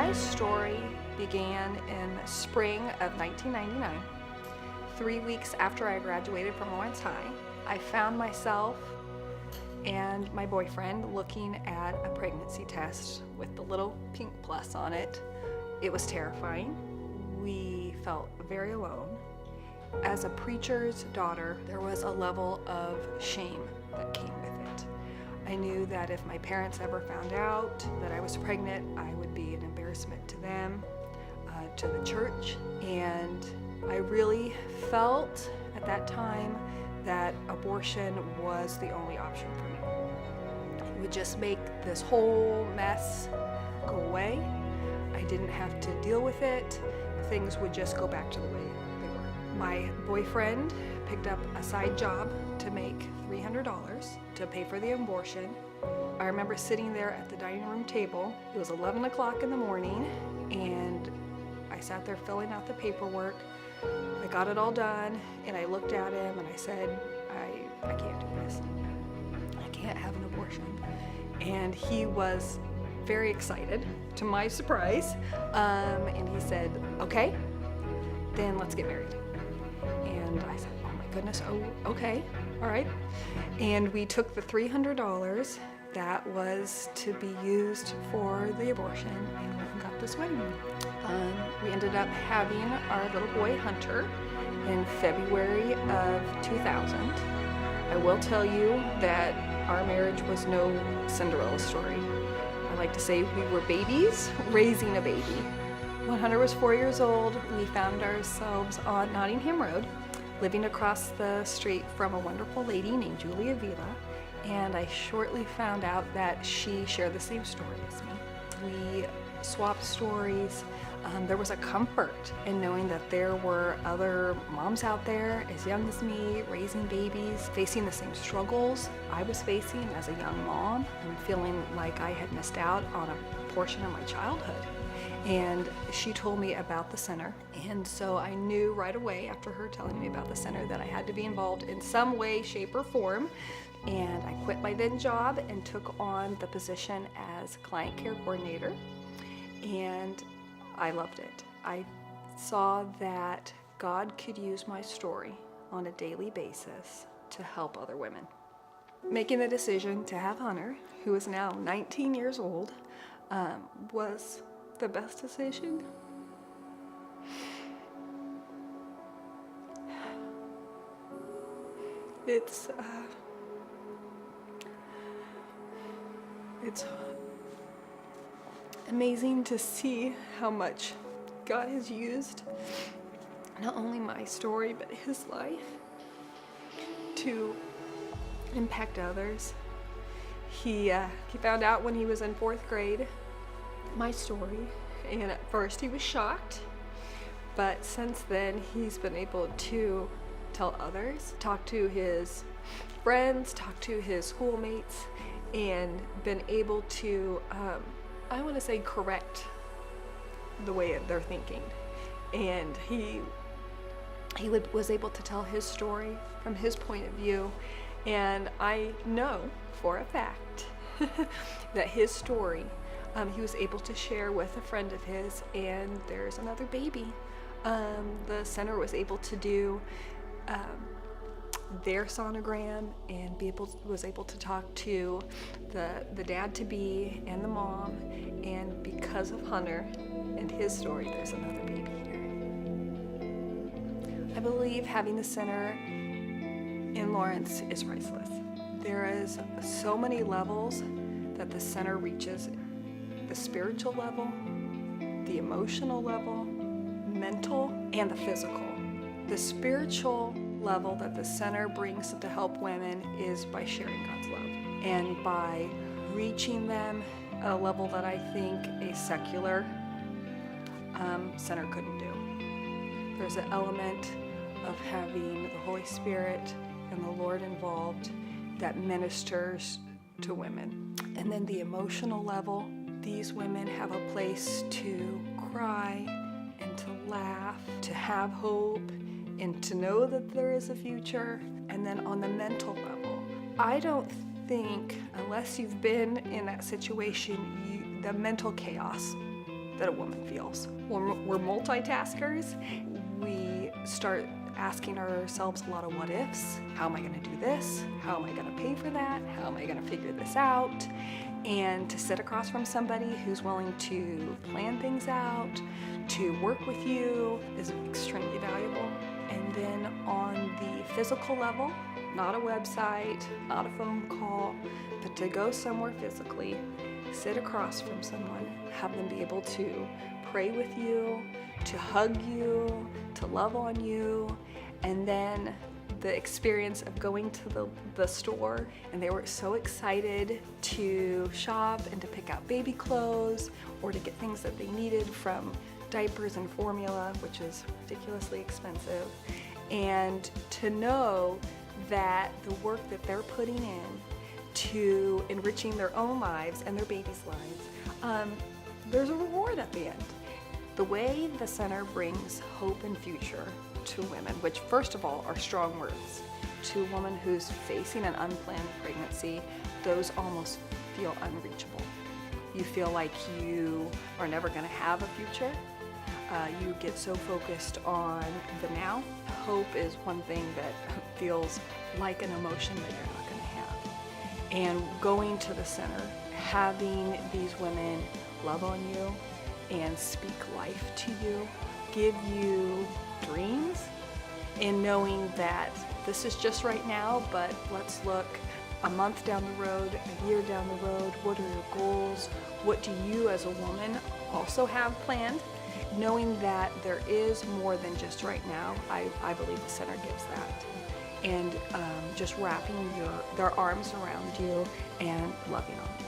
My story began in spring of 1999. 3 weeks after I graduated from Lawrence High, I found myself and my boyfriend looking at a pregnancy test with the little pink plus on it. It was terrifying. We felt very alone. As a preacher's daughter, there was a level of shame that came with it. I knew that if my parents ever found out that I was pregnant, I would be an embarrassment to them, to the church, and I really felt at that time that abortion was the only option for me. It would just make this whole mess go away. I didn't have to deal with it. Things would just go back to the way they were. My boyfriend picked up a side job to make $300 to pay for the abortion. I remember sitting there at the dining room table. It was 11 o'clock in the morning, and I sat there filling out the paperwork. I got it all done, and I looked at him and I said, I can't do this. I can't have an abortion. And he was very excited, to my surprise, and he said, okay, then let's get married. And I said, oh my goodness, oh, okay, all right. And we took the $300 that was to be used for the abortion and went and got this wedding ring. We ended up having our little boy Hunter in February of 2000. I will tell you that our marriage was no Cinderella story. I like to say we were babies raising a baby. When Hunter was 4 years old, we found ourselves on Nottingham Road, living across the street from a wonderful lady named Julia Vila, and I shortly found out that she shared the same story as me. We swapped stories. There was a comfort in knowing that there were other moms out there as young as me, raising babies, facing the same struggles I was facing as a young mom, and feeling like I had missed out on a portion of my childhood. And she told me about the center, and so I knew right away after her telling me about the center that I had to be involved in some way, shape, or form. And I quit my then job and took on the position as client care coordinator, and I loved it. I saw that God could use my story on a daily basis to help other women. Making the decision to have Hunter, who is now 19 years old, was the best decision. It's amazing to see how much God has used not only my story but his life to impact others. He found out when he was in 4th grade my story, and at first he was shocked, but since then he's been able to tell others, talk to his friends, talk to his schoolmates, and been able to I want to say correct the way they're thinking. And he was able to tell his story from his point of view, and I know for a fact that his story he was able to share with a friend of his, and there's another baby. The center was able to do their sonogram and was able to talk to the dad-to-be and the mom, and because of Hunter and his story, there's another baby here. I believe having the center in Lawrence is priceless. There is so many levels that the center reaches: the spiritual level, the emotional level, mental, and the physical. The spiritual level that the center brings to help women is by sharing God's love and by reaching them at a level that I think a secular center couldn't do. There's an element of having the Holy Spirit and the Lord involved that ministers to women. And then the emotional level, these women have a place to cry and to laugh, to have hope, and to know that there is a future. And then on the mental level, I don't think, unless you've been in that situation, the mental chaos that a woman feels. When we're multitaskers, we start asking ourselves a lot of what ifs. How am I going to do this? How am I going to pay for that? How am I going to figure this out? And to sit across from somebody who's willing to plan things out, to work with you, is extremely valuable. And then on the physical level, not a website, not a phone call, but to go somewhere physically, sit across from someone, have them be able to pray with you, to hug you, to love on you, and then the experience of going to the store, and they were so excited to shop and to pick out baby clothes or to get things that they needed, from diapers and formula, which is ridiculously expensive, and to know that the work that they're putting in to enriching their own lives and their babies' lives, there's a reward at the end. The way the center brings hope and future to women, which first of all are strong words, to a woman who's facing an unplanned pregnancy, those almost feel unreachable. You feel like you are never going to have a future. You get so focused on the now. Hope is one thing that feels like an emotion that you're not going to have. And going to the center, having these women love on you and speak life to you, give you dreams, and knowing that this is just right now, but let's look a month down the road, a year down the road. What are your goals? What do you as a woman also have planned? Knowing that there is more than just right now, I believe the center gives that. And just wrapping their arms around you and loving on you.